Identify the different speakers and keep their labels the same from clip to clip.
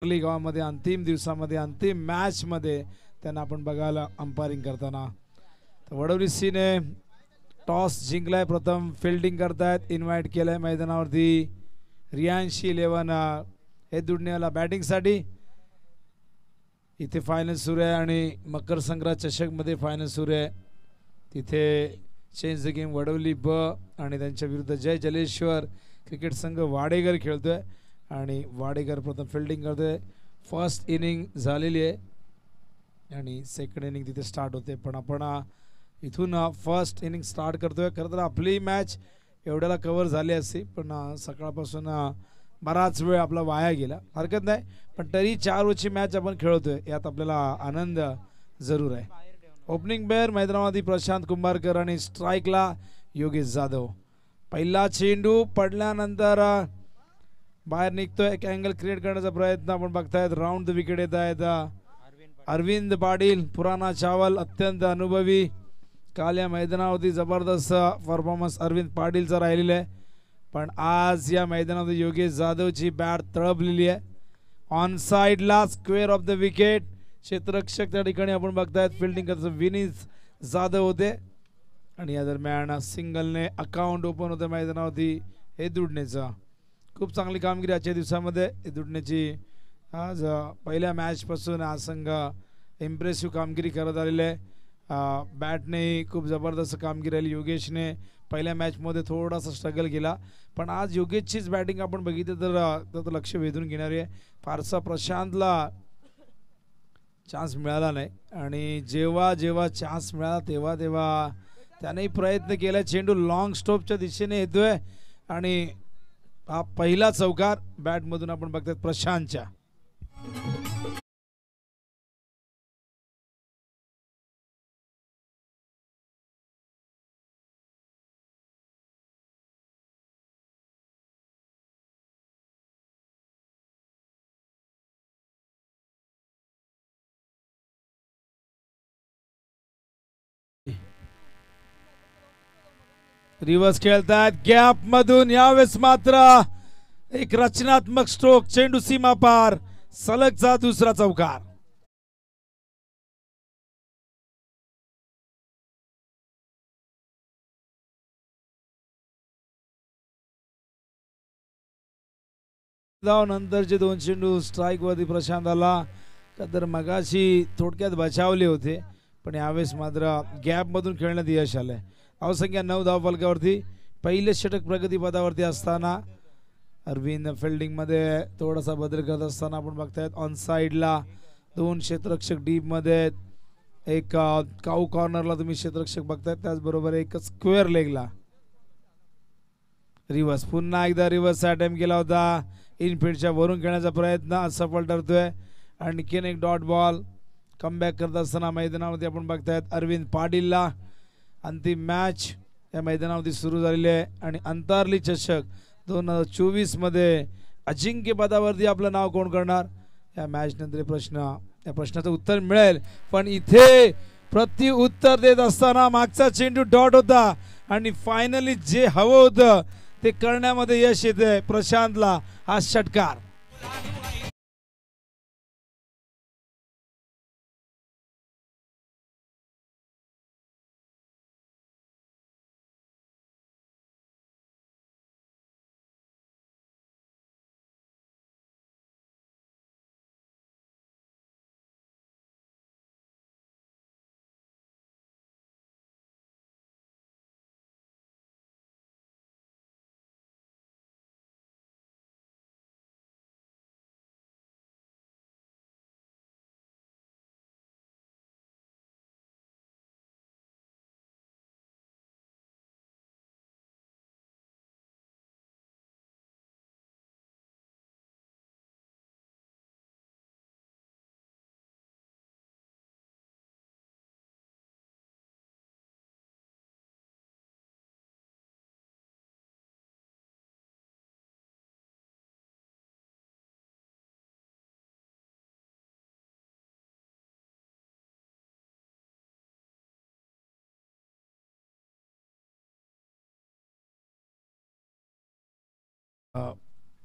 Speaker 1: गावामध्ये अंतिम दिवसामध्ये अंतिम मॅच मध्ये त्यांना आपण बघायला अंपायरिंग करताना. वडवली सीने टॉस जिंकलाय, प्रथम फिल्डिंग करतायत, इन्व्हाइट केलंय मैदानावरती रियांशी 11 हे दुडण्याला बॅटिंगसाठी. इथे फायनल सुरू आहे आणि मकर संक्रांत चषक मध्ये फायनल सुरू आहे. तिथे चेंज द गेम वडवली ब आणि त्यांच्या विरुद्ध जय जलेश्वर क्रिकेट संघ वाडेगर खेळतोय आणि वाडेगर प्रथम फिल्डिंग करतोय. फर्स्ट इनिंग झालेली आहे आणि सेकंड इनिंग तिथे स्टार्ट होते, पण आपण इथून फर्स्ट इनिंग स्टार्ट करतोय. खरं तर आपली मॅच एवढ्याला कव्हर झाली असती, पण सकाळपासून बराच वेळ आपला वाया गेला. हरकत नाही, पण तरी 4 ओव्हरची मॅच आपण खेळतोय यात आपल्याला आनंद जरूर आहे. ओपनिंग बेअर मैदानामध्ये प्रशांत कुंभारकर आणि स्ट्राईकला योगेश जाधव. पहिला चेंडू पडल्यानंतर बाहेर निघतोय, एक अँगल क्रिएट करण्याचा प्रयत्न आपण बघतायत. राऊंड द विकेट येत आहेत अरविंद पाटील, पुराणा चावल, अत्यंत अनुभवी. काल या मैदानावरती जबरदस्त परफॉर्मन्स अरविंद पाटीलचा राहिलेला आहे, पण आज या मैदानामध्ये योगेश जाधवची बॅट तळपलेली आहे. ऑन साइडला स्क्वेअर ऑफ द विकेट. क्षेत्ररक्षक त्या ठिकाणी आपण बघतायत फिल्डिंग करत विनीत जाधव होते आणि या दरम्यान सिंगलने अकाउंट ओपन होतं मैदानावरती हे दुडणेचा. खूप चांगली कामगिरी आजच्या दिवसामध्ये दुडणेची. आज पहिल्या मॅचपासून हा संघ इम्प्रेसिव्ह कामगिरी करत आलेला आहे. बॅटने खूप जबरदस्त कामगिरी आली. योगेशने पहिल्या मॅचमध्ये थोडासा स्ट्रगल केला, पण आज योगेशचीच बॅटिंग आपण बघितलं तर लक्ष वेधून घेणारी आहे. फारसा प्रशांतला चान्स मिळाला नाही आणि जेव्हा जेव्हा चान्स मिळाला तेव्हा तेव्हा त्याने प्रयत्न केला. चेंडू लॉंग स्टॉपच्या दिशेने येतोय आणि हा पहिला चौकार बॅटमधून आपण बघतात प्रशांतच्या. रिव्हर्स खेळतात गॅप मधून, यावेळेस मात्र एक रचनात्मक स्ट्रोक, चेंडू सीमा पार, सलगचा दुसरा चौकार. नंतरचे 2 चेंडू स्ट्राईक वरती प्रशांत आला, तर मगाशी थोडक्यात बचावले होते, पण यावेळेस मात्र गॅप मधून खेळण्यात यश आलंय. धावसंख्या 9 धावफलकावरती. पहिले षटक प्रगतीपथावरती असताना अरविंद फिल्डिंग मध्ये थोडासा बदल करत असताना आपण बघतायत ऑन साइडला 2 क्षेत्ररक्षक डीप मध्ये, एक काऊ कॉर्नरला तुम्ही क्षेत्ररक्षक बघतायत, त्याचबरोबर एक स्क्वेअर लेगला. रिव्हर्स, पुन्हा एकदा रिव्हर्स अटेम्प्ट केला होता. इनफिल्डच्या वरून खेळण्याचा प्रयत्न असफल ठरतोय. आणखीन एक डॉट बॉल. कमबॅक करत असताना मैदानामध्ये आपण बघतायत अरविंद पाटीलला. अंतिम मॅच या मैदानावरती सुरू झालेली आहे आणि अंतरली चषक 2024 मध्ये अजिंक्यपदावरती आपलं नाव कोण करणार या मॅच नंतर प्रश्न, या प्रश्नाचं उत्तर मिळेल. पण इथे प्रति उत्तर देत असताना मागचा चेंडू डॉट होता आणि फायनली जे हवं होतं ते करण्यामध्ये यश येते प्रशांतला. हा षटकार.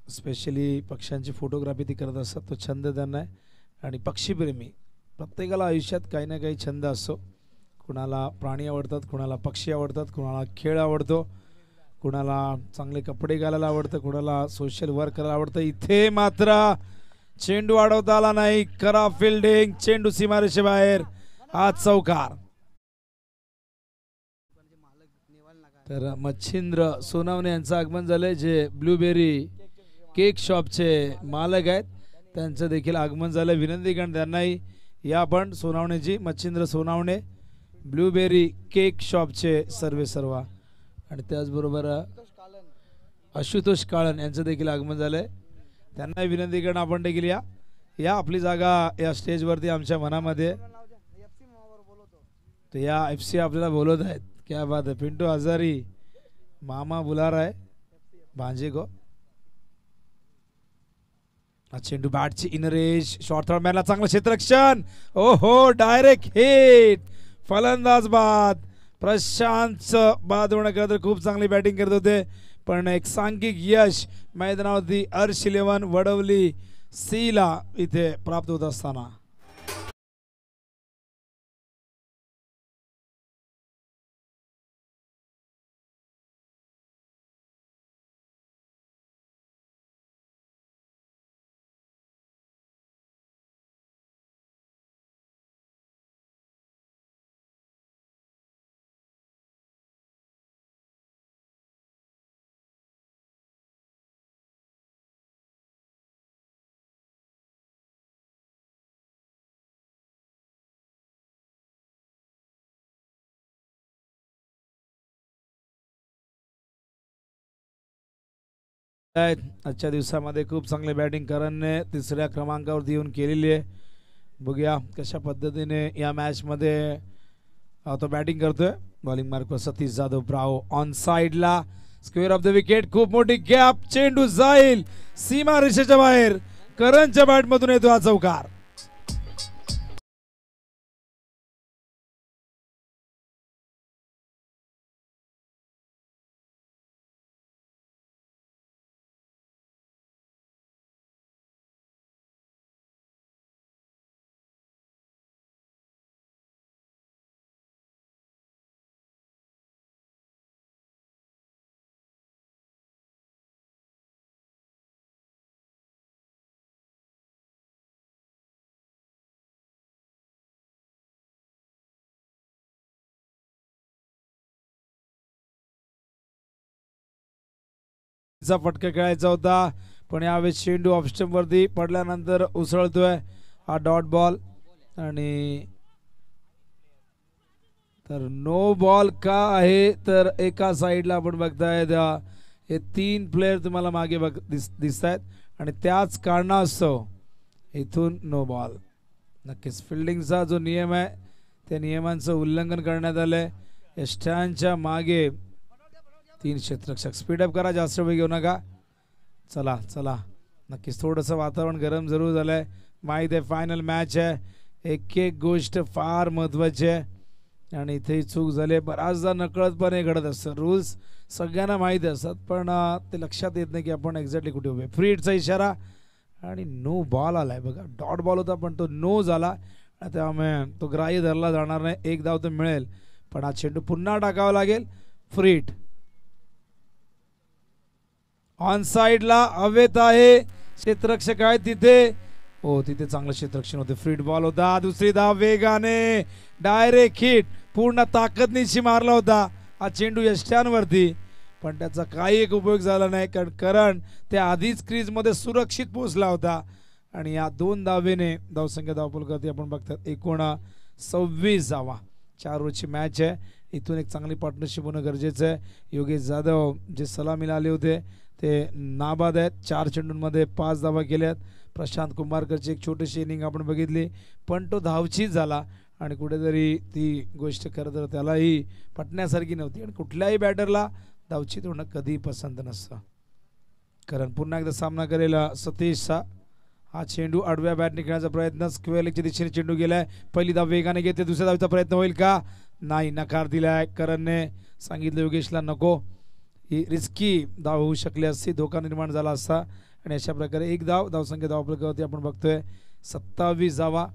Speaker 1: स्पेशली पक्ष्यांची फोटोग्राफी ती करत असतात, तो छंद त्यांना आहे. आणि पक्षीप्रेमी प्रत्येकाला आयुष्यात काही ना काही छंद असतो. कुणाला प्राणी आवडतात, कुणाला पक्षी आवडतात, कुणाला खेळ आवडतो, कुणाला चांगले कपडे घालायला आवडतं, कुणाला सोशल वर्क करायला आवडतं. इथे मात्र चेंडू अडवता आला नाही, करा फिल्डिंग, चेंडू सीमारेषेबाहेर, हा चौकार. तर मच्छिंद्र सोनावणे यांचं आगमन झालंय, जे ब्लूबेरी केक शॉपचे मालक आहेत, त्यांचं देखील आगमन झालं. विनंती करण त्यांनाही या आपण सोनावणेची, मच्छिंद्र सोनावणे ब्लूबेरी केक शॉपचे सर्व आणि त्याचबरोबर आशुतोष काळन यांचं देखील आगमन झालंय. त्यांनाही विनंती करण आपण देखील या आपली जागा या स्टेजवरती आमच्या मनामध्ये. तो या FC आपल्याला बोलत आहेत. क्या बात है, पिंटू हजारी मामा बुला रहा है भांजे को. चेंडू बॅटची इनरेज, शॉर्ट थर्ड मॅनला चांगलं क्षेत्ररक्षण, ओहो डायरेक्ट हिट, फलंदाज बाद. प्रशांत बाद होण्याकरता तर खूप चांगली बॅटिंग करत होते, पण एक सांघिक यश मैदानावरती अर्श 11 वडवली सीला इथे प्राप्त होत असताना. आजच्या दिवसामध्ये खूप चांगले बॅटिंग करणने तिसऱ्या क्रमांकावरती येऊन केलेली आहे. बघूया कशा पद्धतीने या मॅचमध्ये तो बॅटिंग करतोय. बॉलिंग मार्कवर सतीश जाधव, ब्रावो ऑन साइडला, स्क्वेअर ऑफ द विकेट, खूप मोठी गॅप, चेंडू जाईल सीमा रेषेच्या बाहेर. करणच्या बॅटमधून येतो हा चौकार. फटका खेळायचा होता, पण यावेळेस चेंडू ऑफ स्टंप वरती पडल्यानंतर उसळतोय हा डॉट बॉल. आणि तर नो बॉल का आहे, तर एका साइडला आपण बघताय हे 3 प्लेयर तुम्हाला मागे दिसत आहेत आणि त्याच कारणास्तव इथून नो बॉल. नक्कीच फिल्डिंगचा जो नियम आहे त्या नियमांचं उल्लंघन करण्यात आलंय. यष्टांच्या मागे 3 क्षेत्ररक्षक. स्पीडअप करा, जास्त वेळ घेऊ नका. चला चला, नक्कीच थोडंसं वातावरण गरम जरूर झालंय. माहीत आहे फायनल मॅच आहे, एक गोष्ट फार महत्त्वाची आहे आणि इथे चूक झाली. बराचदा नकळतपणे घडत असतं, रूल्स सगळ्यांना माहीत असतात, पण ते लक्षात येत नाही की आपण एक्झॅक्टली कुठे उभे. फ्री हिटचा इशारा आणि नो बॉल आलाय. बघा डॉट बॉल होता पण तो नो झाला, त्यामुळे तो ग्राह्य धरला जाणार नाही. 1 धाव तर मिळेल, पण हा चेंडू पुन्हा टाकावा लागेल. फ्री हिट ऑन साइडला हवेत आहे, क्षेत्ररक्षक आहे तिथे. हो तिथे चांगलं क्षेत्ररक्षण होते. फ्री बॉल होता, दुसरी धाव वेगाने, डायरेक्ट हिट, पूर्ण ताकदनिशी मारला होता हा चेंडू यष्ट्यांवरती, पण त्याचा काही एक उपयोग झाला नाही, कारण करण त्या आधीच क्रीज मध्ये सुरक्षित पोहोचला होता. आणि या 2 धावेने धावसंख्या धावफलकावरती आपण बघतात 29 धावा. 4 ओव्हरची मॅच आहे, इथून एक चांगली पार्टनरशिप होणं गरजेचं आहे. योगेश जाधव जे सलामीला आले होते ते नाबाद आहेत, 4 चेंडूंमध्ये 5 धावा केल्यात. प्रशांत कुंभारकरची एक छोटीशी इनिंग आपण बघितली, पण तो धावचीच झाला आणि कुठेतरी ती गोष्ट खरं तर त्यालाही पटण्यासारखी नव्हती. आणि कुठल्याही बॅटरला धावचीत होणं कधी पसंत नसतं. कारण पुन्हा एकदा सामना करेल सतीशचा. हा चेंडू आडव्या बॅटने खेळण्याचा प्रयत्न, स्क्वेअर लेगच्या दिशेने चेंडू गेलाय. पहिली धाव वेगाने घेते, दुसऱ्या धावचा प्रयत्न होईल का, नाही, नकार दिलाय. करणने सांगितलं योगेशला नको, ही रिस्की धाव होऊ शकली असती, धोका निर्माण झाला असता आणि अशा प्रकारे एक धावसंख्या धावफलकावरती आपण बघतोय 27 धावा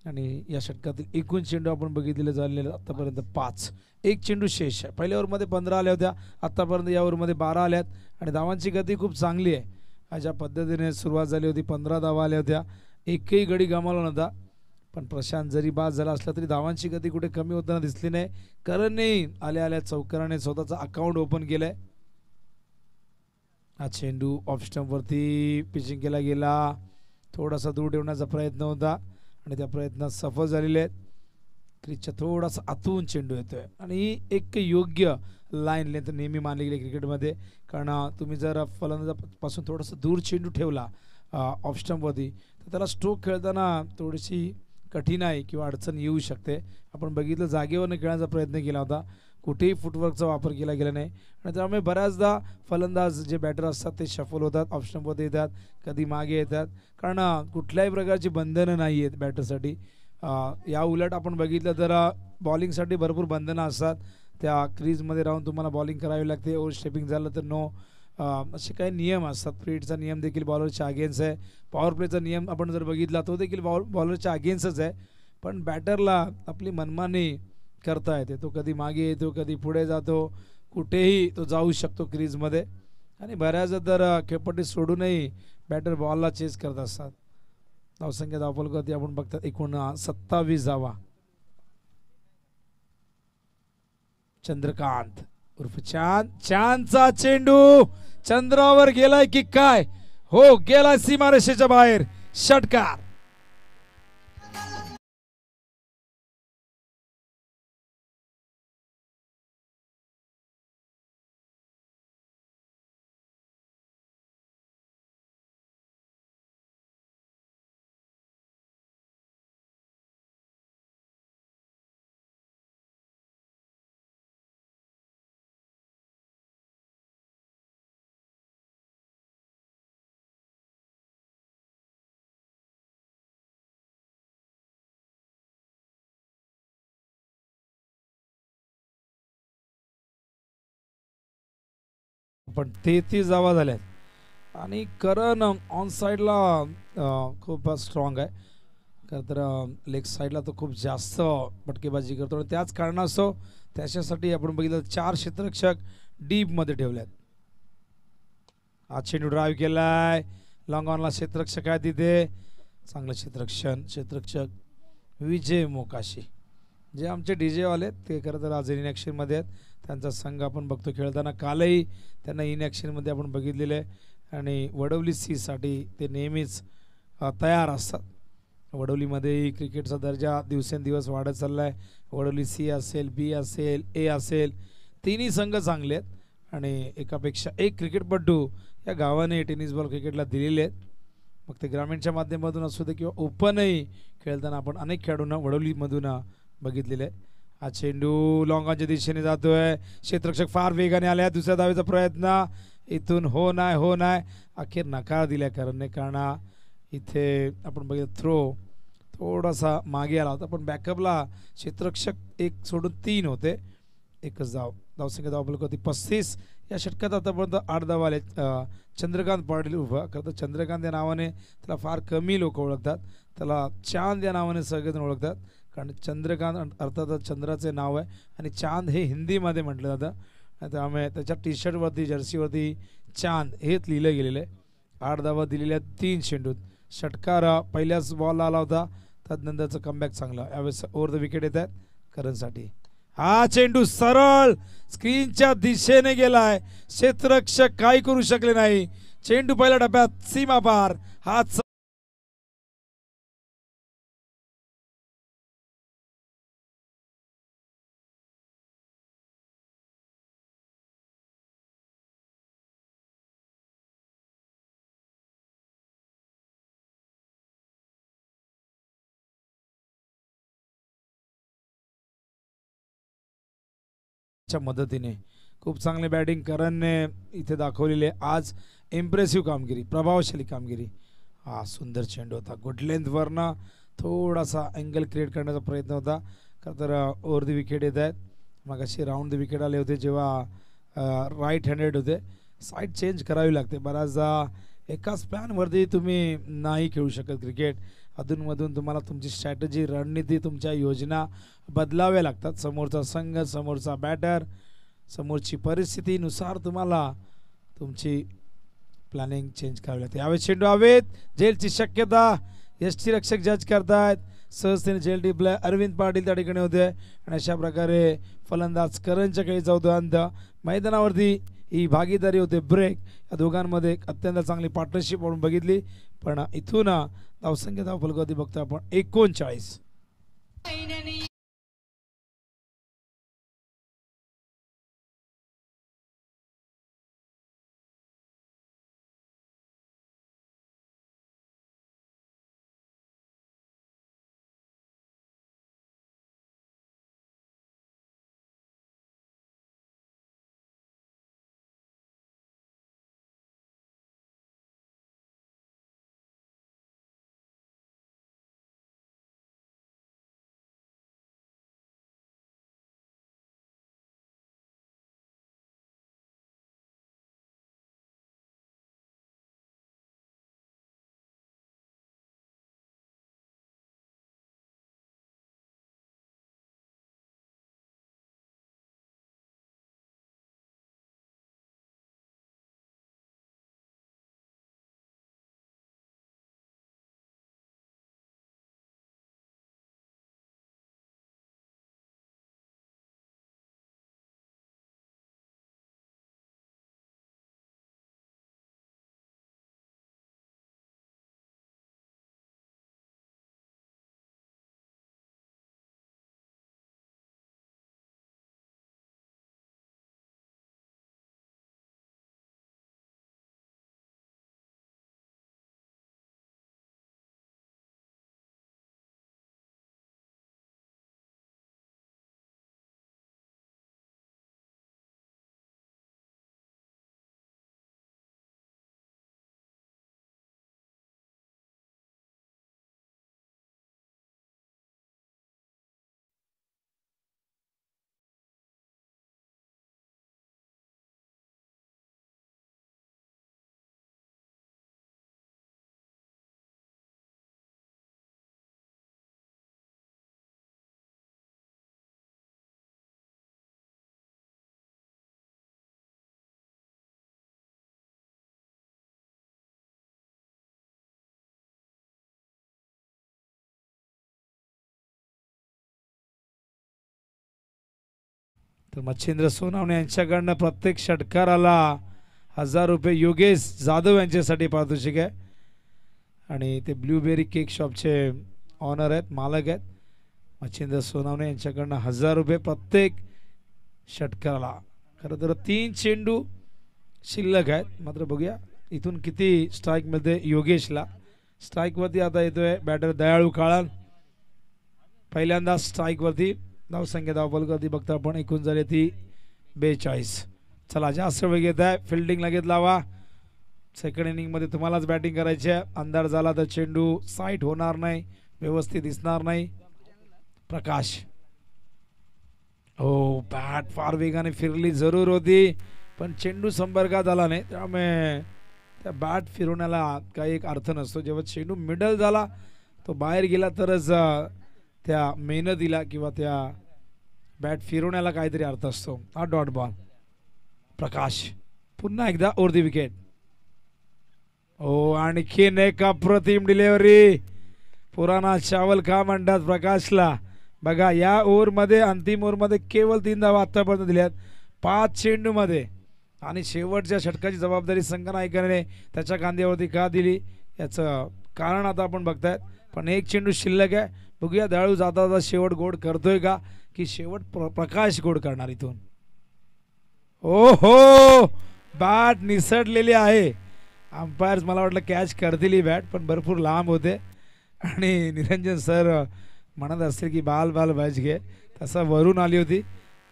Speaker 1: आणि या षटकातील एकूण चेंडू आपण बघितलेले झालेले आतापर्यंत 5. एक चेंडू शेष आहे. पहिल्या ओव्हरमध्ये 15 आल्या होत्या, आतापर्यंत या ओव्हरमध्ये 12 आल्यात आणि धावांची गती खूप चांगली आहे. अशा पद्धतीने सुरुवात झाली होती, 15 धावा आल्या होत्या, एकही गडी गमावला नव्हता. पण प्रशांत जरी बाद झाला असला तरी धावांची गती कुठे कमी होताना दिसली नाही. करणने आल्या आल्या चौकाराने स्वतःचा अकाउंट ओपन केलंय. हा चेंडू ऑफ स्टंपवरती पिचिंग केला गेला, थोडासा दूर ठेवण्याचा प्रयत्न होता आणि त्या प्रयत्नात सफल झालेले आहेत. क्रिजच्या थोडासा आतून चेंडू येतोय आणि एक योग्य लाईन लेंथ नेहमी मानली गेली क्रिकेटमध्ये. कारण तुम्ही जर फलंदाजापासून थोडासा दूर चेंडू ठेवला ऑफ स्टंपवरती तर त्याला स्ट्रोक खेळताना थोडीशी कठीणाई किंवा अडचण येऊ शकते. आपण बघितलं जागेवरनं खेळण्याचा प्रयत्न केला होता, कुठेही फुटवर्कचा वापर केला गेला नाही आणि त्यामुळे बऱ्याचदा फलंदाज जे बॅटर असतात ते शफल होतात, ऑफ स्टंपवरती येतात, कधी मागे येतात. कारण कुठल्याही प्रकारची बंधनं नाही आहेत बॅटरसाठी. या उलट आपण बघितलं तर बॉलिंगसाठी भरपूर बंधनं असतात. त्या क्रीजमध्ये राहून तुम्हाला बॉलिंग करावी लागते. ओव्हर स्टेपिंग झालं तर नो, असे काही नियम असतात. फ्रीडचा नियम देखील बॉलरच्या अगेन्स्ट आहे. पॉवर प्लेचा नियम आपण जर बघितला तो देखील बॉलरच्या अगेन्स्टच आहे. पण बॅटरला आपली मनमानी करता येते. तो कधी मागे येतो, कधी पुढे जातो, कुठेही तो जाऊ शकतो क्रीजमध्ये आणि बऱ्याचदा तर खेळपट्टी सोडूनही बॅटर बॉलला चेस करत असतात. धावसंख्या धावफलकावरती आपण बघतात एकूण 27 धावा. चंद्रकांत उर्फ चांद, चांदचा चेंडू चंद्रावर गेलाय की काय? हो, गेलाय सीमारेषेच्या बाहेर. षटकार. पण 33 धावा झाल्यात आणि करण ऑन साईडला खूप स्ट्रॉंग आहे. तर लेग साईडला तो खूप जास्त फटकेबाजी करतो आणि त्याच कारणास्तव त्याच्यासाठी आपण बघितलं 4 क्षेत्ररक्षक डीपमध्ये ठेवल्यात. हा चेंडू ड्राईव्ह केलाय, लॉंग ऑनला क्षेत्ररक्षक आहे तिथे. चांगलं क्षेत्ररक्षक विजय मोकाशी जे आमचे डीजेवाले ते खरं तर आज इन ॲक्शनमध्ये आहेत. त्यांचा संघ आपण बघतो खेळताना, कालही त्यांना इन ॲक्शनमध्ये आपण बघितलेलं आहे आणि वडवली सीसाठी ते नेहमीच तयार असतात. वडवलीमध्येही क्रिकेटचा दर्जा दिवसेंदिवस वाढत चालला आहे. वडवली सी असेल, बी असेल, ए असेल, तिन्ही संघ चांगले आहेत आणि एकापेक्षा एक क्रिकेटपटू या गावाने टेनिस बॉल क्रिकेटला दिलेले आहेत. मग ते ग्रामीणच्या माध्यमातून असू दे किंवा ओपनही खेळताना आपण अनेक खेळाडूंना वडवलीमधून बघितलेले आहे. हा चेंडू लॉंगाच्या दिशेने जातोय, क्षेत्ररक्षक फार वेगाने आल्या. दुसऱ्या धावेचा प्रयत्न इथून हो नाही, अखेर नकार दिल्या कारणने. कारण इथे आपण बघितलं थ्रो थोडासा मागे आला होता, पण बॅकअपला क्षेत्ररक्षक एक सोडून 3 होते. एकच धावसंख्या धावफलकावरती 35. या षटकात आतापर्यंत 8 धावा आले. चंद्रकांत पाटील उभा करतात. चंद्रकांत या नावाने त्याला फार कमी लोक ओळखतात, त्याला चांद या नावाने सगळेजण ओळखतात. कारण चंद्रकांत अर्थातच चंद्राचे नाव आहे आणि चांद हे हिंदीमध्ये म्हटलं जातं, त्यामुळे त्याच्या टी शर्टवरती जर्सीवरती चांद हेच लिहिलं गेलेलं आहे. 8 धावा दिलेल्या 3 चेंडूत. षटकार पहिल्याच बॉलला आला होता, त्यानंतरचं कमबॅक चांगला. यावेळेस ओव्हर द विकेट येत आहेत करणसाठी. हा चेंडू सरळ स्क्रीनच्या दिशेने गेलाय, क्षेत्ररक्षक काही करू शकले नाही. चेंडू पहिल्या टप्प्यात सीमा पार. हा मदतीने खूप चांगली बॅटिंग करणने इथे दाखवलेली आहे आज. इम्प्रेसिव्ह कामगिरी, प्रभावशाली कामगिरी. हा सुंदर चेंडू होता, गुड लेंथवरनं थोडासा अँगल क्रिएट करण्याचा प्रयत्न होता. का तर ओव्हर द विकेट येत आहेत. मग असे राऊंड द विकेट आले होते जेव्हा राईट हँडेड होते. साईड चेंज करावी लागते. बऱ्याचदा एकाच प्लॅनवरती तुम्ही नाही खेळू शकत क्रिकेट. अधूनमधून तुम्हाला तुमची स्ट्रॅटजी, रणनीती, तुमच्या योजना बदलाव्या लागतात. समोरचा संघ, समोरचा बॅटर, समोरची परिस्थितीनुसार तुम्हाला तुमची प्लॅनिंग चेंज करावी लागते. यावेळी चेंडू हवेत, झेलची शक्यता, यष्टीरक्षक जज करतायत. सहजतेने झेल टिपलाय. अरविंद पाटील त्या ठिकाणी होते आणि अशा प्रकारे फलंदाज करणच्या खेळीचा होतो अंत. मैदानावरती ही भागीदारी होते ब्रेक. या दोघांमध्ये एक अत्यंत चांगली पार्टनरशिप आपण बघितली. पण इथून धावसंख्या धाव फलकावरती बघतो आपण 39. तर मच्छिंद्र सोनावणे यांच्याकडनं प्रत्येक षटकाराला 1000 रुपये योगेश जाधव यांच्यासाठी पारितोषिक आहे. आणि ते ब्लूबेरी केक शॉपचे ऑनर आहेत, मालक आहेत. मच्छिंद्र सोनावणे यांच्याकडनं 1000 रुपये प्रत्येक षटकाराला. खरं तर 3 चेंडू शिल्लक आहेत. मात्र बघूया इथून किती स्ट्राईक मिळते योगेशला. स्ट्राईकवरती आता येतोय बॅटर दयाळू काळन. पहिल्यांदा स्ट्राईकवरती. धावसंख्या धावफलकावरती बघता आपण एकूण झाली ती 42. चला जास्त वेळ घेत आहे. फिल्डिंग लगेच लावा. सेकंड इनिंगमध्ये तुम्हालाच बॅटिंग करायची आहे. अंधार झाला तर चेंडू साईट होणार नाही, व्यवस्थित दिसणार नाही. प्रकाश, हो बॅट फार वेगाने फिरली जरूर होती पण चेंडू संपर्कात आला नाही. त्यामुळे त्या बॅट फिरवण्याला काही एक अर्थ नसतो. जेव्हा चेंडू मिडल झाला तो बाहेर गेला तरच त्या मेहनतीला किंवा त्या बॅट फिरवण्याला काहीतरी अर्थ असतो. हा डॉट बॉल. प्रकाश पुन्हा एकदा ओव्हर दी विकेट. हो आणखीन एक अप्रतिम डिलिव्हरी. पुराणा चावल का म्हणतात प्रकाशला. बघा या ओव्हरमध्ये, अंतिम ओव्हरमध्ये केवळ 3 धावा आतापर्यंत दिल्यात 5 चेंडूमध्ये. आणि शेवटच्या षटकाची जबाबदारी संघनायकाने त्याच्या खांद्यावरती का दिली याचं कारण आता आपण बघतायत. पण एक चेंडू शिल्लक आहे. बघूया दयाळू जाता जाता शेवट गोड करतोय का की शेवट प्रकाश गोड करणार इथून. ओ हो बॅट निसटलेली आहे. अंपायर्स मला वाटलं कॅच करतील ही बॅट, पण भरपूर लांब होते आणि निरंजन सर म्हणत असतील की बाल बाल बॅच घे, तसं वरून आली होती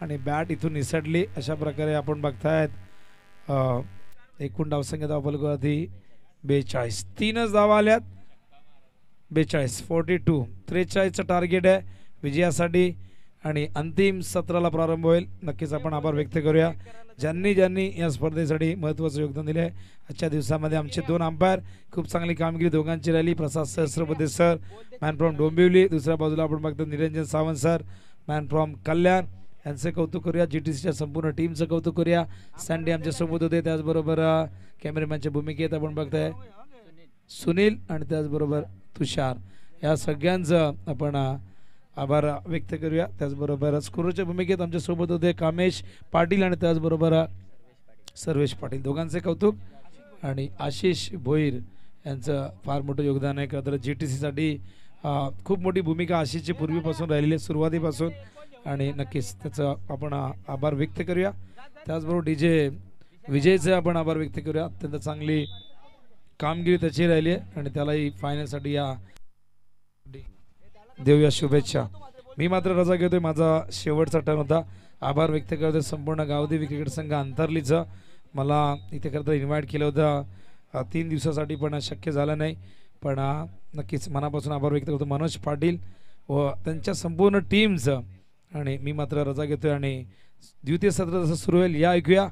Speaker 1: आणि बॅट इथून निसटली. अशा प्रकारे आपण बघतायत एकूण धावसंख्या धावफलकावरती 42. 3च धावा आल्यात. 42 42 43चं टार्गेट आहे विजयासाठी आणि अंतिम सत्राला प्रारंभ होईल. नक्कीच आपण आभार व्यक्त करूया ज्यांनी ज्यांनी या स्पर्धेसाठी महत्त्वाचं योगदान दिले आहे. आजच्या दिवसामध्ये आमचे 2 अंपायर खूप चांगली कामगिरी दोघांची राहिली. Prasad Sahasrabuddhe sir man from Dombivli, दुसऱ्या बाजूला आपण बघतो Niranjan Sawant sir man from Kalyan, यांचे कौतुक करूया. GTCच्या संपूर्ण टीमचं कौतुक करूया. सँडी आमच्या सोबत होते, त्याचबरोबर कॅमेरामॅनच्या भूमिकेत आपण बघताय सुनील आणि त्याचबरोबर तुषार, या सगळ्यांचं आपण आभार व्यक्त करूया. त्याचबरोबर स्कोरच्या भूमिकेत आमच्या सोबत होते कामेश पाटील आणि त्याचबरोबर सर्वेश पाटील, दोघांचे कौतुक. आणि आशिष भोईर यांचं फार मोठं योगदान आहे. खरं तर GTCसाठी खूप मोठी भूमिका आशिषची पूर्वीपासून राहिलेली आहे, सुरुवातीपासून, आणि नक्कीच त्याचं आपण आभार व्यक्त करूया. त्याचबरोबर DJ विजयचे आपण आभार व्यक्त करूया. अत्यंत चांगली कामगिरी त्याची राहिली आहे आणि त्यालाही फायनलसाठी या देऊया शुभेच्छा. मी मात्र रजा घेतोय, माझा शेवटचा टर्न होता. आभार व्यक्त करतोय संपूर्ण गावदेवी क्रिकेट संघ अंतरलीचं. मला इथे खरं तर इन्व्हाइट केलं होतं 3 दिवसासाठी, पण शक्य झालं नाही. पण नक्कीच मनापासून आभार व्यक्त करतो मनोज पाटील व त्यांच्या संपूर्ण टीमचं. आणि मी मात्र रजा घेतोय आणि द्वितीय सत्र जसं सुरू होईल या ऐकूया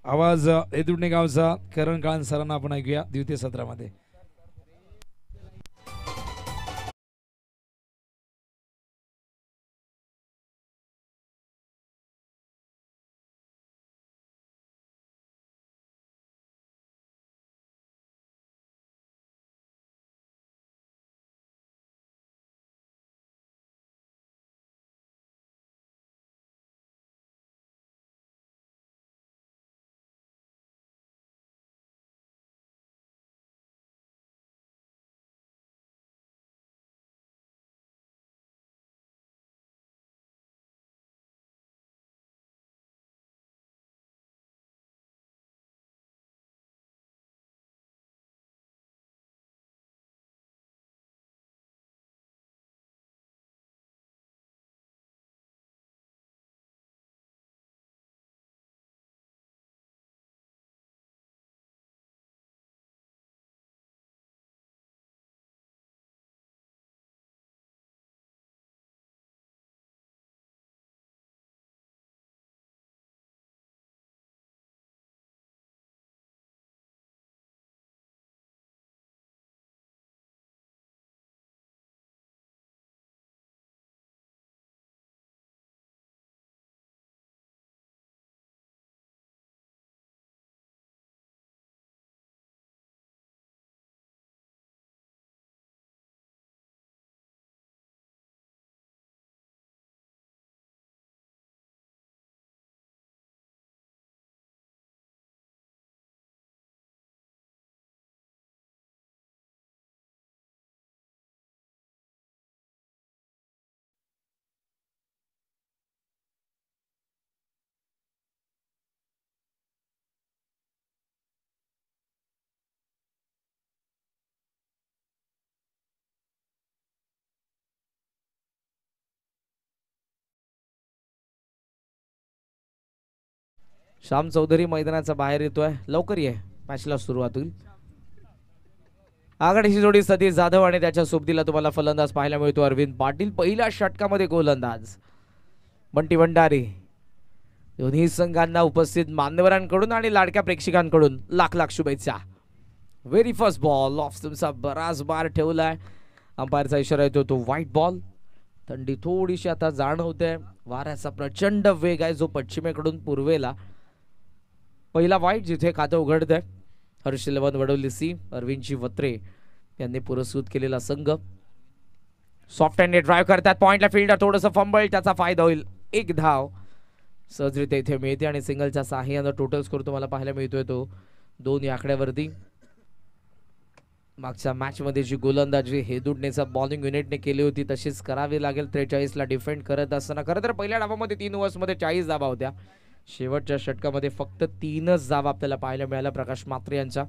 Speaker 1: आवाज एदुडणे गावचा करण काळन सरांना आपण ऐकूया द्वितीय सत्रामध्ये.
Speaker 2: श्याम चौधरी मैदानाचा बाहेर येतोय, लवकर ये, मॅचला सुरुवात होईल. आघाडीची जोडी सतीश जाधव आणि त्याच्या सोबतीला तुम्हाला फलंदाज पाहायला मिळतो अरविंद पाटील. पहिल्या षटकामध्ये गोलंदाज बंटी भंडारी. दोन्ही संघांना उपस्थित मान्यवरांकडून आणि लाडक्या प्रेक्षकांकडून लाख लाख शुभेच्छा. व्हेरी फर्स्ट बॉल ऑफ तुमचा बराच बार ठेवलाय. अंपायरचा इशारा येतो तो व्हाईट बॉल. थंडी थोडीशी आता जाणवते, वाऱ्याचा प्रचंड वेग आहे जो पश्चिमेकडून पूर्वेला. पहिला वाईट जिथे खातं उघडतंय हर्ष 11 वडवली सी. अरविंदजी वत्रे यांनी पुरस्कृत केलेला संघ. सॉफ्ट हँड ड्राईव्ह करतात पॉइंटला, फिल्डर थोडंसं फंबल, त्याचा फायदा होईल. 1 धाव सहजरित्या इथे मिळते आणि सिंगलच्या साहाय्यानं टोटल स्कोर तुम्हाला पाहायला मिळतोय तो 2 या आकड्यावरती. मागच्या मॅच मध्ये जी गोलंदाजी हेदुडणेचा बॉलिंग युनिटने केली होती तशीच करावी लागेल. 43 ला डिफेंड करत असताना खरं तर पहिल्या डावामध्ये 3 ओव्हर्समध्ये 40 धावा होत्या. शेवटच्या षटकामध्ये फक्त 3च धावा आपल्याला पाहायला मिळाल्या प्रकाश मात्रे यांच्या.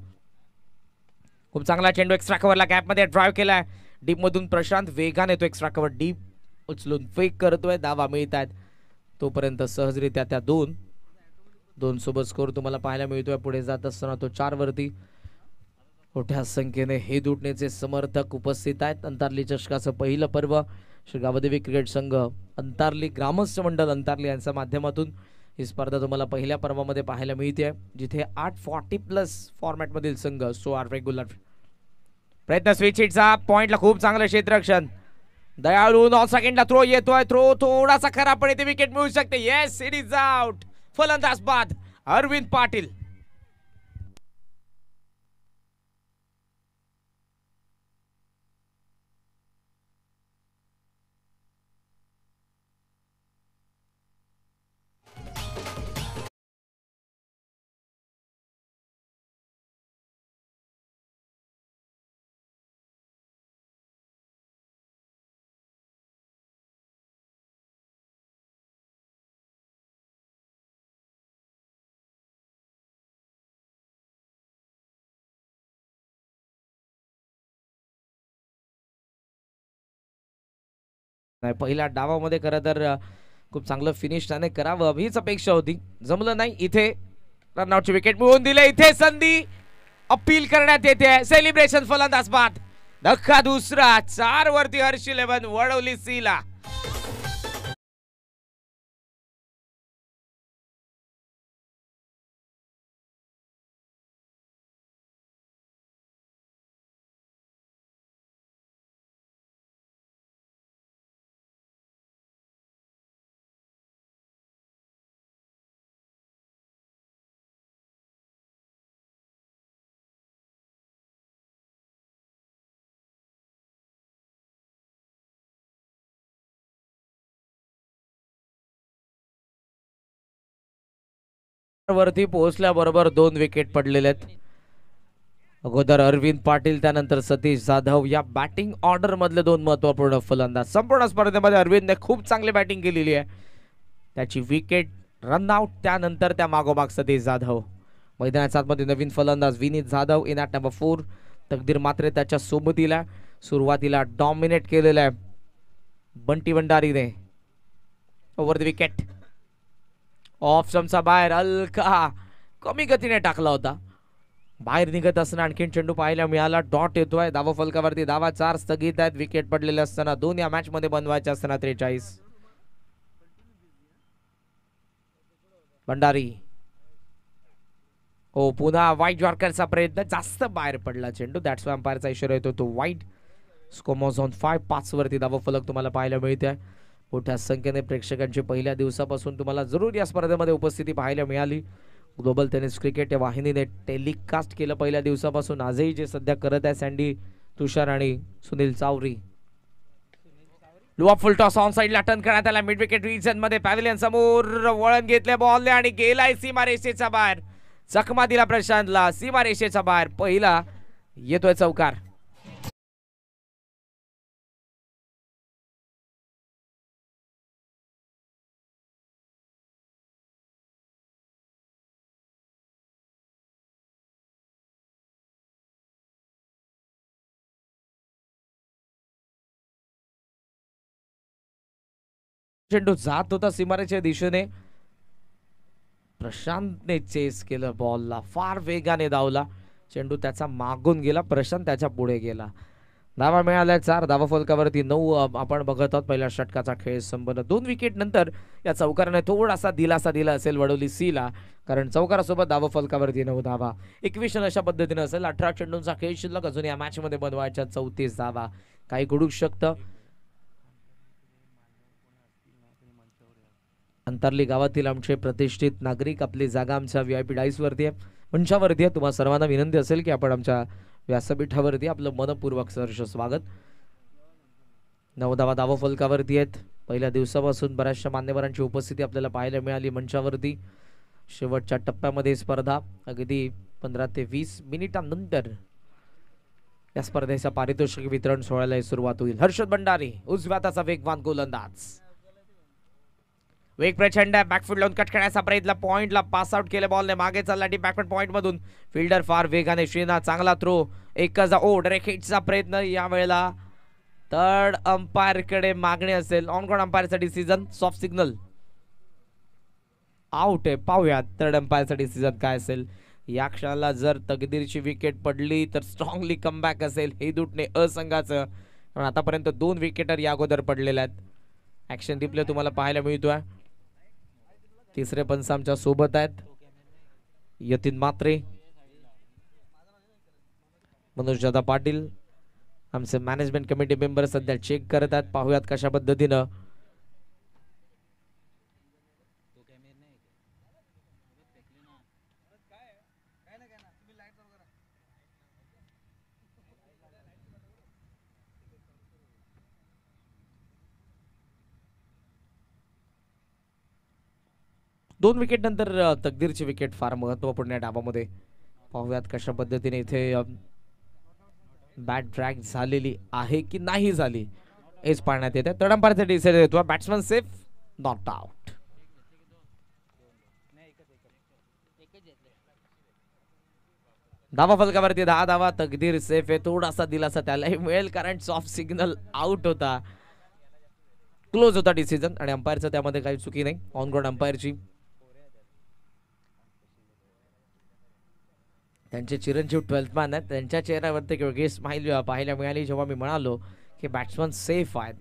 Speaker 2: खूप चांगला चेंडू एक्स्ट्रा कव्हरला गॅप मध्ये ड्राईव्ह केलाय. डीप मधून प्रशांत वेगाने तो एक्स्ट्रा कव्हर डीप उचलून फेक करतोय. धावा मिळत आहेत तोपर्यंत सहजरित्या त्या 2 सोबत स्कोर तुम्हाला पाहायला मिळतोय. पुढे जात असताना तो 4 वरती. मोठ्या संख्येने हेदुडणेचे समर्थक उपस्थित आहेत. अंतरली चषकाचं पहिलं पर्व श्री गावदेवी क्रिकेट संघ अंतारली ग्रामस्थ मंडळ अंतारली यांच्या माध्यमातून ही स्पर्धा तुम्हाला पहिल्या पर्वामध्ये पाहायला मिळते, जिथे 840+ फॉर्मॅटमधील संघ 16 रेग्युलर. प्रयत्न स्विच हिटचा पॉइंटला खूप चांगलं क्षेत्ररक्षण. दयाळू 9 सेकंडला थ्रो येतोय. थ्रो थोडासा खराब पण इथे विकेट मिळू शकते. Yes, it is out. फलंदाज बाद अरविंद पाटील. पहिल्या डावामध्ये खरं तर खूप चांगलं फिनिश त्याने करावं हीच अपेक्षा होती, जमलं नाही. इथे रनआउटची विकेट मिळवून दिले. इथे संधी अपील करण्यात येते. सेलिब्रेशन फलंदाज बाद. धक्का दुसरा. 4 वरती हर्ष 11 वडवली सीला. वरती पोहोचल्याबरोबर 2 विकेट पडलेले आहेत. अगोदर अरविंद पाटील, त्यानंतर सतीश जाधव या बॅटिंग ऑर्डर मधले 2 महत्वपूर्ण फलंदाज. संपूर्ण स्पर्धेमध्ये अरविंदने खूप चांगली बॅटिंग केलेली आहे. त्याची विकेट, रनआउट, त्यानंतर त्या मागोमाग सतीश जाधव. मैदानाच्या आतमध्ये नवीन फलंदाज Vineet Jadhav in at number 4. तकदीर मात्र त्याच्या सोबतीला सुरुवातीला डॉमिनेट केलेला आहे बंटी भंडारीने. Over the wicket. ऑफ स्टंपचा बाहेर हलका कमी गतीने टाकला होता. बाहेर निघत असताना आणखीन चेंडू पाहायला मिळाला. डॉट येतोय. धावा फलकावरती धावा 4 स्थगित आहेत. विकेट पडलेले असताना 2 या मॅच मध्ये बनवायचे असताना 43. भंडारी. हो, पुन्हा वाईट यॉर्करचा प्रयत्न, जास्त बाहेर पडला चेंडू. दॅट्स वाय अंपायरचा इशारा येतो तो वाईट. स्कोमोज ऑन 5 वरती धावा फलक तुम्हाला पाहायला मिळते. मोठ्या संख्येने प्रेक्षकांची पहिल्या दिवसापासून तुम्हाला जरूर या स्पर्धेमध्ये उपस्थिती पाहायला मिळाली. ग्लोबल टेनिस क्रिकेट या वाहिनीने टेलिकास्ट केलं पहिल्या दिवसापासून. आजही जे सध्या करत आहे सँडी तुषार आणि सुनील चावरी. लुआ फुल टॉस ऑन साइडला टर्न करण्यात आला. मिड विकेट रिजन मध्ये पॅव्हिलियन समोर वळण घेतले बॉलने आणि गेलाय सीमारेषेच्या बाहेर. चकमा दिला प्रशांतला. सीमारेषेच्या बाहेर पहिला येतोय चौकार. चेंडू जात होता सीमारेच्या दिशेने. प्रशांतने चेस केलं बॉलला. फार वेगाने धावला चेंडू. त्याचा मागून गेला. प्रशांत त्याच्या पुढे गेला. धावा मिळाल्या 4. धावा फलकावरती 9 आपण बघत आहोत. पहिल्या षटकाचा खेळ संपन्न. 2 विकेट नंतर या चौकाराने थोडासा दिलासा दिला असेल वडवली सीला, कारण चौकारासोबत धावा फलकावरती 9 धावा. 21 अशा पद्धतीने असेल. 18 चेंडूंचा खेळ शिल्लक अजून या मॅच मध्ये बनवायच्या 34 धावा. काही घडू शकतं. अंतरली गावातील आमचे प्रतिष्ठित नागरिक, आपली जागा आमच्या VIP डाईस वरती आहे, मंचावरती आहे. तुम्हा सर्वांना विनंती असेल की आपण आमच्या व्यासपीठावरती आपलं मनपूर्वक सहर्ष स्वागत. 9 धावा धावा फलकावरती आहेत. पहिल्या दिवसापासून बऱ्याचशा मान्यवरांची उपस्थिती आपल्याला पाहायला मिळाली मंचावरती. शेवटच्या टप्प्यामध्ये स्पर्धा अगदी 15 ते 20 मिनिटांनंतर या स्पर्धेच्या पारितोषिक वितरण सोहळ्याला सुरुवात होईल. हर्षद भंडारी उजव्या हाताचा वेगवान गोलंदाज. वेग प्रचंड. बॅकफूट लावून कट करण्याचा प्रयत्न. पॉइंटला पास आउट केले. बॉलने मागे चालला डीप बॅकफूट पॉइंट मधून. फिल्डर फार वेगाने. श्रीनाथ चांगला थ्रो. एकच डायरेक्ट हिटचा प्रयत्न. यावेळेला थर्ड अंपायर कडे मागणी असेल. ऑन ग्राउंड अंपायरचा डिसिजन. सॉफ्ट सिग्नल आउट आहे. पाहूया थर्ड अंपायरचा डिसिजन काय असेल. या क्षणाला जर तकदीरची विकेट पडली तर स्ट्रॉंगली कमबॅक असेल. हे दुटणे असंघाचं कारण आतापर्यंत 2 विकेटर या अगोदर पडलेल्या आहेत. ऍक्शन रिप्ले तुम्हाला पाहायला मिळतोय. तिसरे पंच आमच्या सोबत आहेत, यतीन मात्रे, मनोज दादा पाटील, आमचे मॅनेजमेंट कमिटी मेंबर सध्या चेक करत आहेत. पाहूयात कशा पद्धतीनं दोन विकेट नंतर तकदीरची विकेट फार महत्वपूर्ण आहे डावामध्ये. पाहूयात कशा पद्धतीने इथे बॅट ड्रॅग झालेली आहे की नाही झाली हेच पाहण्यात येते. तडंपारचा डिसिजन येतो. Batsman safe, not out. धावा फलकावरती 10 धावा. तकदीर सेफ आहे. थोडासा दिलासा त्यालाही मिळेल कारण सॉफ्ट सिग्नल आउट होता, क्लोज होता डिसिजन आणि अंपायरचं त्यामध्ये काही चुकी नाही. ऑन ग्राउंड अंपायरची. त्यांचे चिरंजीव 12th मॅन आहेत. त्यांच्या चेहऱ्यावरती एक वेगळी स्माइल पाहायला मिळाली जेव्हा मी म्हणालो की बॅट्समन सेफ आहेत.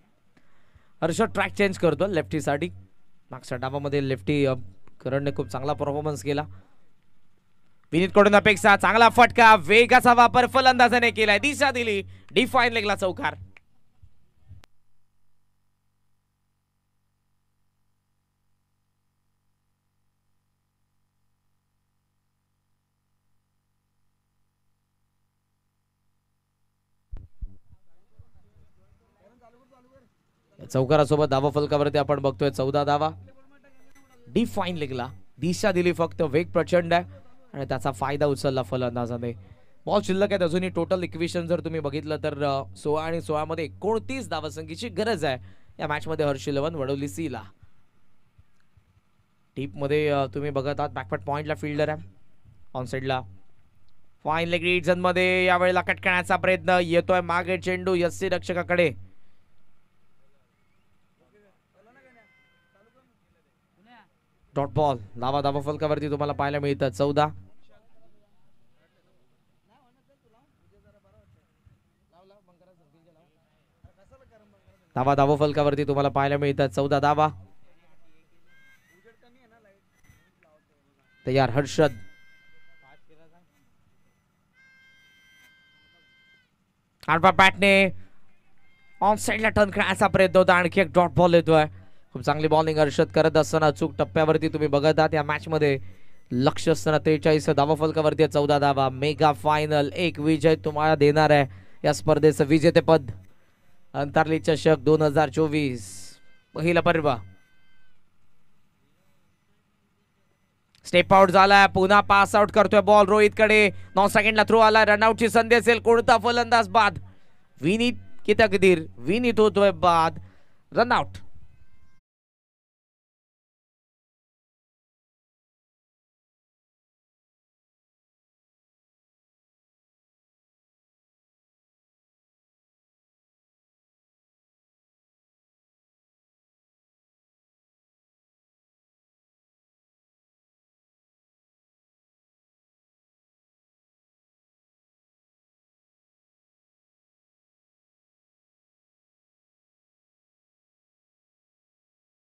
Speaker 2: हर्षद ट्रॅक चेंज करतो लेफ्टीसाठी. मागच्या डावामध्ये लेफ्टी करणने खूप चांगला परफॉर्मन्स केला. विनीत कडून अपेक्षा, चांगला फटका, वेगाचा वापर फलंदाजाने केलाय, दिशा दिली, डिफाईन लेगला चौकार. चौकारासोबत धावा फलकावरती आपण बघतोय 14 धावा. डिफाईन लेगला दिशा दिली, फक्त वेग प्रचंड आहे आणि त्याचा फायदा उचलला फलंदाजाने. बॉल शिल्लक आहेत अजूनही. टोटल इक्वेशन जर तुम्ही बघितलं तर 16 आणि 16 मध्ये 29 धावसंख्येची गरज आहे या मॅच मध्ये. हर्ष 11 वडवली सी ला. डीप मध्ये तुम्ही बघत आहात बॅकफुट पॉइंटला फिल्डर आहे. ऑन साइडला फाईन लेग रिजन मध्ये यावेळेला कट करण्याचा प्रयत्न येतोय. मागे चेंडू यस्सी रक्षकाकडे. Dot ball. धावा धावा फलकावरती तुम्हाला पाहायला मिळतं 14. धावा धावा फलकावरती तुम्हाला पाहायला मिळतात 14 धावा. तयार हर्षद. आडवा बॅटने ऑन साइडला टर्न करण्याचा प्रयत्न होता. आणखी एक डॉट बॉल येतोय. खूप चांगली बॉलिंग हर्षद करत असताना चूक टप्प्यावरती तुम्ही बघत आहात. या मॅच मध्ये लक्ष असताना 43 धावा फलकावरती 14 धावा. मेगा फायनल, एक विजय तुम्हाला देणार आहे या स्पर्धेचं विजेतेपद. अंतरली चषक 2024 पहिला पर्व. स्टेप आउट झालाय. पुन्हा पास आउट करतोय बॉल रोहित कडे. 9 सेकंडला थ्रो आला. रनआउटची संधी असेल. कोणता फलंदाज बाद? विनीत की तकदीर? विनीत होतोय बाद. रनआउट.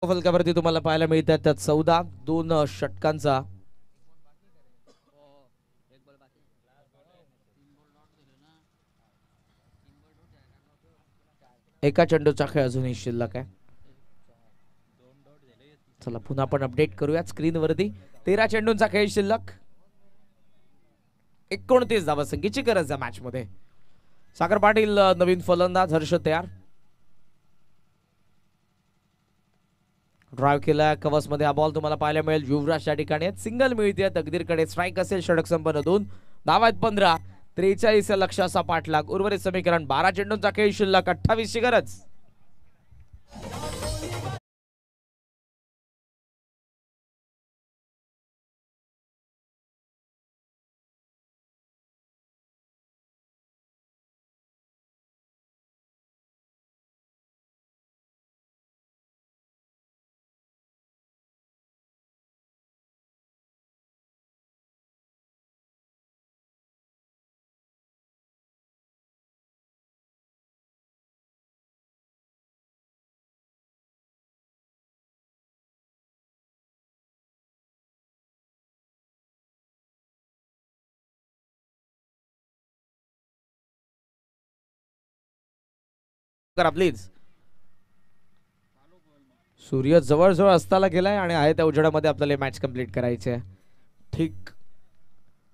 Speaker 2: फलकावरती तुम्हाला पाहायला मिळतात त्यात 14. 2 षटकांचा एका चेंडूचा खेळ अजूनही शिल्लक आहे. चला पुन्हा आपण अपडेट करूयात स्क्रीनवरती. 13 चेंडूंचा खेळ शिल्लक. 29 धावसंख्येची गरज आहे मॅच मध्ये. सागर पाटील नवीन फलंदाज. हर्ष तयार. ड्राइव्ह केला कवच मध्ये. हा बॉल तुम्हाला पाहायला मिळेल. युवराज या ठिकाणी सिंगल मिळते. तकदीरकडे स्ट्राईक असेल. षटक संपन्न 2 धावा आहेत 15. 43 लक्षाचा पाठलाग. उर्वरित समीकरण 12 चेंडूंचा खेळ शिल्लक. 28 ची गरज. करा प्लीज. सूर्य जवळजवळ अस्ताला गेलाय आणि आहे त्या उजेडामध्ये आपल्याला मॅच कंप्लीट करायची आहे. ठीक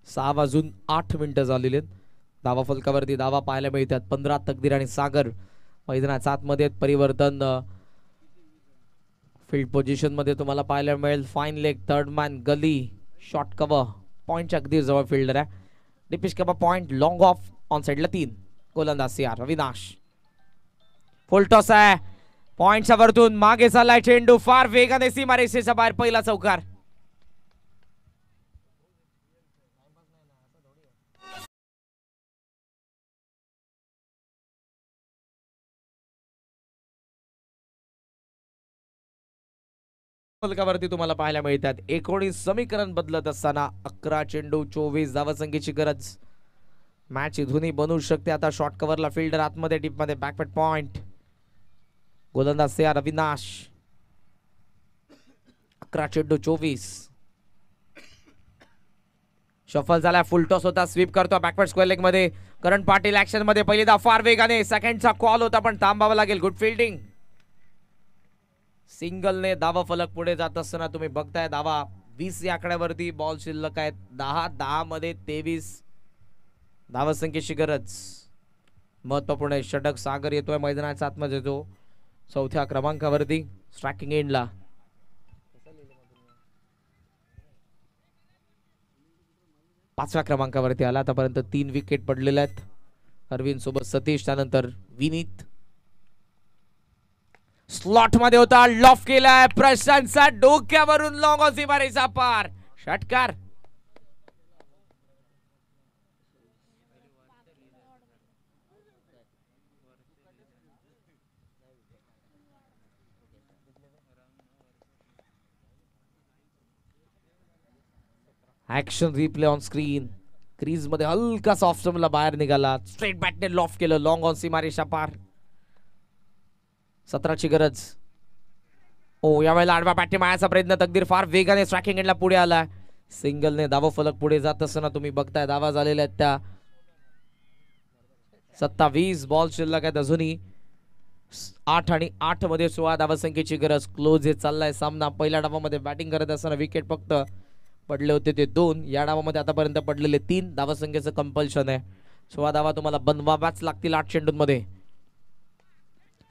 Speaker 2: 6:08 झालेले आहेत. धावा फलकावरती धावा पाहायला मिळतात. 15 तकदीर आणि सागर मैदानाच्या आतमध्ये परिवर्तन फील्ड पोझिशन मध्ये तुम्हाला पाहायला मिळेल. Fine leg, third man, gully, short cover, पॉइंटच्या अगदी जवळ फिल्डर आहे. डिपिश cover point, long off, on साइडला 3. गोलंदाज CR अविनाश. फुल टॉस आहे. पॉइंटच्या वरतून मागे चाललाय चेंडू, फार वेगाने सीमारेषेच्या बाहेर. पहिला चौकार. फलकावरती तुम्हाला पाहायला मिळतात 19 समीकरण बदलत असताना 11 चेंडू 24 धावसंख्येची गरज. मॅच इथूनही बनवू शकते. आता शॉर्ट कव्हरला फिल्डर आतमध्ये, डीप मध्ये बॅकफुट पॉइंट. गोलंदाज CR अविनाश. 11 चेंडू 24. शफल झाला. फुल टॉस होता. स्वीप करतो बॅकवर्ड स्क्वेअर लेग मध्ये. करण पाटील ऍक्शन मध्ये. पहिली धाव फार वेगाने. सेकंडचा कॉल होता पण थांबावं लागेल. Good fielding. सिंगलने धावा फलक पुढे जात असताना तुम्ही बघताय धावा 20 या आकड्यावरती. बॉल शिल्लक आहेत 10 मध्ये 23 धावसंख्येची गरज. महत्वपूर्ण षटक सागर येतोय मैदानाच्या आतमध्ये. येतो 4थ्या क्रमांकावरती स्ट्रायकिंग एंडला. 5व्या क्रमांकावरती आला. आतापर्यंत 3 विकेट पडलेल्या आहेत. अरविंद सोबत सतीश, त्यानंतर विनीत. स्लॉट मध्ये होता, लॉफ केलाय. प्रशांतचा डोक्यावरून लॉंग ऑन सीमारेषा पार. षटकार. Action replay on screen. Crease मध्ये हलकासा ऑफ स्टंपला बाहेर निघाला. स्ट्रेट बॅटने लॉफ केलं. लॉंग ऑन सीमारेषा पार. 17ची गरज. ओ यावेळेला आडवा बॅटने मारायचा प्रयत्न. तकदीर फार वेगाने स्ट्रायकिंग एंडला पुढे आला. सिंगलने धावा फलक पुढे जात असताना तुम्ही बघताय धावा झालेल्या आहेत त्या 27. बॉल शिल्लक आहेत अजूनही 8 आणि 8 मध्ये 16 धावसंख्येची गरज. क्लोज हे चाललाय सामना. पहिल्या डावामध्ये बॅटिंग करत असताना विकेट फक्त पडले होते ते 2. या डावामध्ये आतापर्यंत पडलेले 3. धावसंख्येचं कंपल्शन आहे. 16 धावा तुम्हाला बनवाव्याच लागतील 8 चेंडूंमध्ये.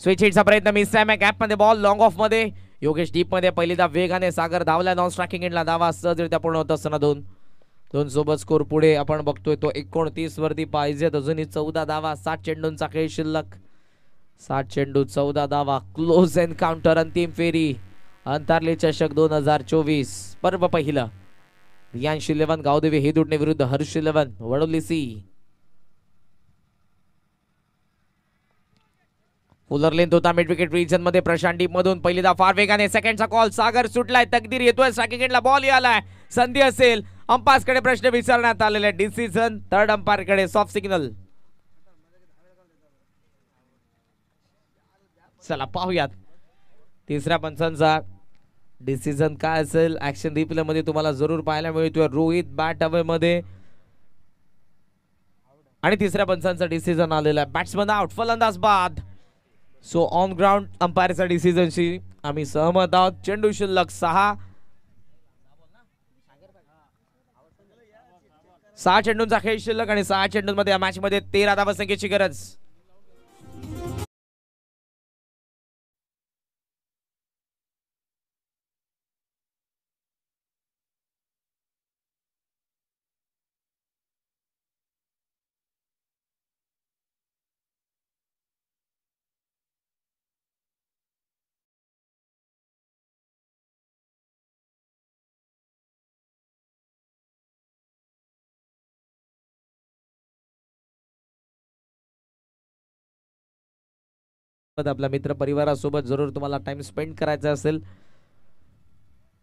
Speaker 2: स्विच हिटचा प्रयत्न मिस आहे. गॅप मध्ये बॉल लॉंग ऑफ मध्ये. योगेश डीप मध्ये. पहिली धाव वेगाने. सागर धावला. नॉन स्ट्रायकिंग एंडला धावा सहजरित्या पूर्ण होत असताना 2 सोबत स्कोर पुढे आपण बघतोय तो 29 वरती पाहिजेत. अजूनही 14 धावा. 7 चेंडूंचा खेळ शिल्लक. 7 चेंडू 14 धावा. Close encounter. अंतिम फेरी. अंतरले चषक 2024 पर्व पहिलं. रियांश 11 गावदेवी हेदुडणे विरुद्ध Harsh 11 Vadoli C. Fuller length होता मिड विकेट रिजन मध्ये. प्रशांत डीप मधून पहिली धाव फार वेगाने. सेकंडचा कॉल. सागर सुटलाय. तकदीर येतोय. स्ट्रायकिंग एंडला बॉल आलाय. संधी असेल. अंपायर कडे प्रश्न विचारण्यात आलेले. डिसिजन थर्ड अंपायर कडे. Soft signal. चला पाहूयात तिसऱ्या पंचांचा डिसिजन काय असेल. ऍक्शन रिप्ले मध्ये तुम्हाला जरूर पाहायला मिळतोय रोहित बॅट अवे मध्ये. आणि तिसऱ्या पंचांचा डिसिजन आलेला आहे. बॅट्समन आउट, फलंदाज बाद. सो ऑन ग्राउंड अंपायरचा डिसिजनशी आम्ही सहमत आहोत. चेंडू शिल्लक 6 चेंडूंचा खेळ शिल्लक आणि 6 चेंडूंमध्ये या मॅच मध्ये 13 धावसंख्येची गरज. आपल्या मित्र परिवारासोबत जरूर तुम्हाला टाइम स्पेंड करायचा असेल.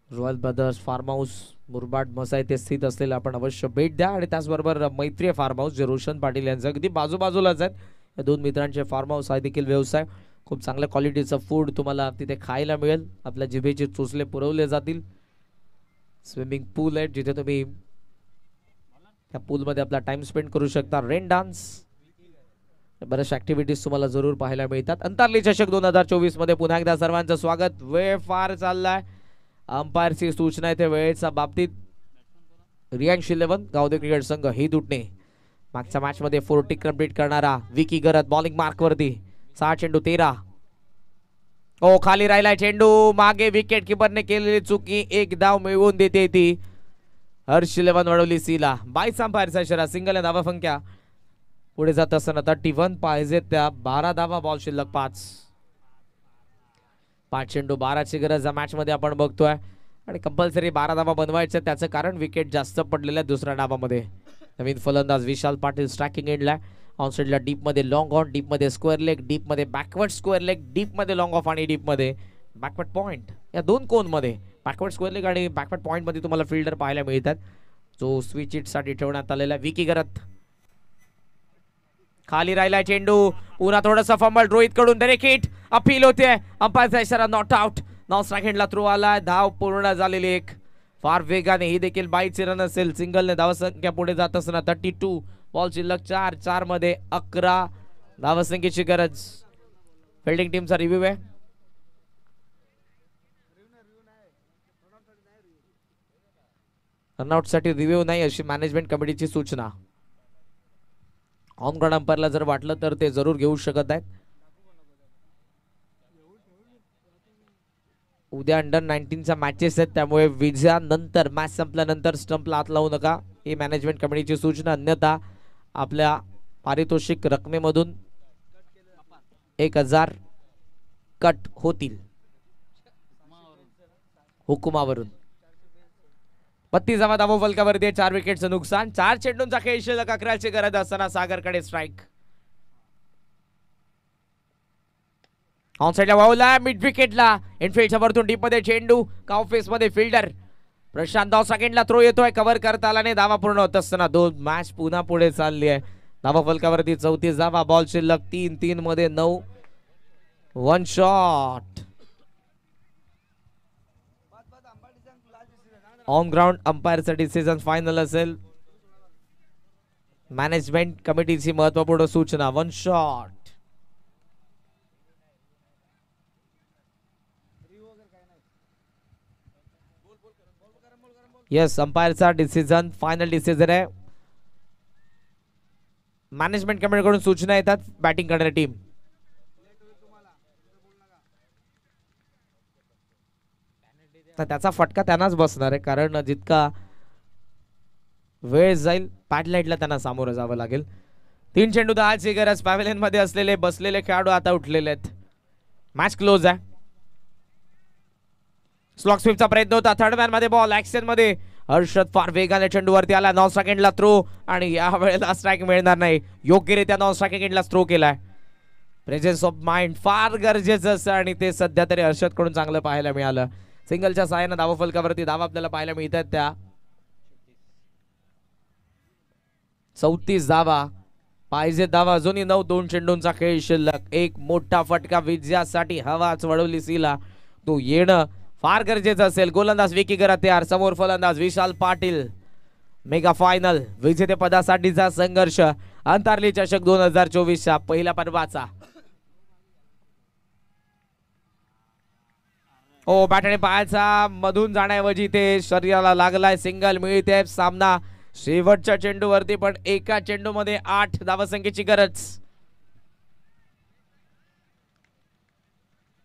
Speaker 2: Royal brothers farm house Murbad मसा येथे स्थित असलेलं आपण अवश्य भेट द्या. आणि त्याचबरोबर मैत्री फार्म हाऊस जे रोशन पाटील यांचं अगदी बाजूबाजूलाच आहेत. या 2 मित्रांचे फार्म हाऊस आहे देखील व्यवसाय. खूप चांगल्या क्वालिटीचं फूड तुम्हाला तिथे खायला मिळेल. आपल्या जिभेचे चोचले पुरवले जातील. स्विमिंग पूल आहे जिथे तुम्ही त्या पूलमध्ये आपला टाइम स्पेंड करू शकता. रेन डान्स बऱ्याचशा ऍक्टिव्हिटीज तुम्हाला जरूर पाहायला मिळतात. अंतरली चषक 2024 मध्ये पुन्हा एकदा सर्वांचं स्वागत. वेळ फार चाललाय, अंपायरची सूचना आहे त्या वेळेच्या बाबतीत. रियांश 11 गावदेवी क्रिकेट संघ हे दुटणे. मागच्या मॅच मध्ये 40 कंप्लीट करणारा विकी गरत बॉलिंग मार्क वरती. 6 चेंडू 13. ओ खाली राहिलाय चेंडू, मागे विकेट किपरने केलेली चुकी, एक धाव मिळवून देते ती. हर्ष 11 वळवली सीला. 22 अंपायरचा इशारा, सिंगल धावा संख्या पुढे जात असताना 31 पाहिजे त्या 12 धावा, बॉल शिल्लक 5 चेंडू 12ची गरज या मॅच मध्ये आपण बघतोय आणि कंपल्सरी 12 धावा बनवायच्या. त्याचं कारण विकेट जास्त पडलेल्या दुसऱ्या डावामध्ये. नवीन फलंदाज विशाल पाटील स्ट्रायकिंग एंडला. ऑनसाइडला डीप मध्ये लॉंग ऑन, डीप मध्ये स्क्वेअर लेग, डीप मध्ये बॅकवर्ड स्क्वेअर लेग, डीप मध्ये लॉंग ऑफ आणि डीप मध्ये बॅकवर्ड पॉइंट. या दोन कोन मध्ये बॅकवर्ड स्क्वेअर लेग आणि बॅकवर्ड पॉइंट मध्ये तुम्हाला फिल्डर पाहायला मिळतात. जो स्विच इट साठी ठेवण्यात आलेला विकी गरत. खाली राहिलाय चेंडू, पुन्हा थोडासा फंबल रोहित कडून, डायरेक्ट हिट, अपील होते. अंपायरचा इशारा नॉट आउट. नाव स्ट्राइक हँडला थ्रो आला, धाव पूर्ण झालेली एक. फार वेगाने ही देखील 22 रन असेल. सिंगलने धावसंख्या पुढे जात असताना 32, बॉल शिल्लक 4 मध्ये 11 धावसंख्येची गरज. फिल्डिंग टीमचा रिव्ह्यू आहे. रनआउट साठी रिव्ह्यू नाही अशी मॅनेजमेंट कमिटीची सूचना. ऑन ग्राउंड अंपायरला जर वाटलं तर ते जरूर घेऊ शकत आहेत. उद्या अंडर 19चा मॅचेस आहेत, त्यामुळे विजयानंतर मॅच संपल्यानंतर स्टंपला हात लावू नका, ही मॅनेजमेंट कमिटीची सूचना. अन्यथा आपल्या पारितोषिक रकमेमधून 1000 कट होतील हुकुमावरून. 32 धावा फलकावरती, 4 विकेटचं नुकसान. 4 चेंडूंचा खेळ शिल्लक, 11ची गरज असताना सागरकडे स्ट्राईक. ऑनसाइडला वावला, मिड विकेटला इनफिल्डच्या वरतून डीप मध्ये चेंडू, काउफेस मध्ये फिल्डर प्रशांत धाव सेकंडला थ्रो येतोय, कव्हर करता आला नाही. धावा पूर्ण होत असताना 2 मॅच पुन्हा पुढे चालली आहे. धावा फलकावरती 34 धावा, बॉल शिल्लक 3 मध्ये 9. 1 शॉट. ऑन ग्राउंड अंपायरचा डिसिजन फायनल असेल. मॅनेजमेंट कमिटीची महत्वपूर्ण सूचना. 1 शॉट. येस, अंपायरचा डिसिजन फायनल डिसिजन आहे. मॅनेजमेंट कमिटीकडून सूचना येतात बॅटिंग करणारी टीम. त्याचा फटका त्यांनाच बसणार आहे, कारण जितका वेळ जाईल पॅडलाइटला त्यांना सामोरं जावं लागेल. 3 चेंडू 10ची गरज. पॅव्हेलियन मध्ये असलेले बसलेले खेळाडू आता उठलेले आहेत. मॅच क्लोज आहे. स्लॉग स्वीपचा प्रयत्न होता. थर्ड मॅन मध्ये बॉल ऍक्शन मध्ये. हर्षद फार वेगाने चेंडूवरती आला. नॉन स्ट्राइक थ्रो आणि या वेळेला स्ट्राइक मिळणार नाही. योग्यरित्या नॉन स्ट्राइक एंडला थ्रो केलाय. प्रेझेन्स ऑफ माइंड फार गरजेचं असं आणि ते सध्या तरी हर्षद कडून चांगलं पाहायला मिळालं. सिंगलच्या सहाय्याने धावा फलकावरती धावा आपल्याला पाहायला मिळतात त्या 34 धावा पाहिजे. धावा अजूनही 9. 2 चेंडूंचा खेळ शिल्लक. एक मोठा फटका विजयासाठी हवाच वळवली सीला. तो येणं फार गरजेचं असेल. गोलंदाज विकी गरत तयार, समोर फलंदाज विशाल पाटील. मेगा फायनल विजेतेपदासाठीचा संघर्ष. अंतरली चषक 2024च्या पहिल्या पर्वाचा. ओ बॅटने पायाचा मधून जाण्याऐवजी ते शरीराला लागलाय. सिंगल मिळते. सामना शेवटच्या चेंडूवरती, पण एका चेंडू मध्ये 8 धावसंख्येची गरज.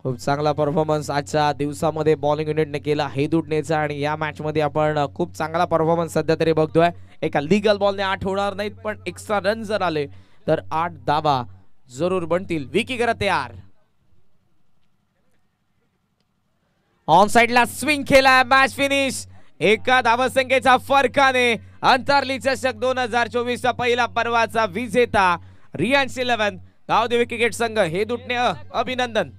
Speaker 2: खूप चांगला परफॉर्मन्स आजच्या दिवसामध्ये बॉलिंग युनिटने केला हेदुटनेचा, आणि या मॅच मध्ये आपण खूप चांगला परफॉर्मन्स सध्या तरी बघतोय. एका लीगल बॉलने 8 होणार नाहीत, पण एक्स्ट्रा रन जर आले तर 8 धावा जरूर बनतील. विकी गरत तयार. ऑन साइडला स्विंग केला. Match finish. एका धावसंख्येचा फरकाने अंतरली चषक 2024चा पहिला पर्वाचा विजेता रियांश 11 गावदेवी क्रिकेट संघ हेदुटणे. अभिनंदन.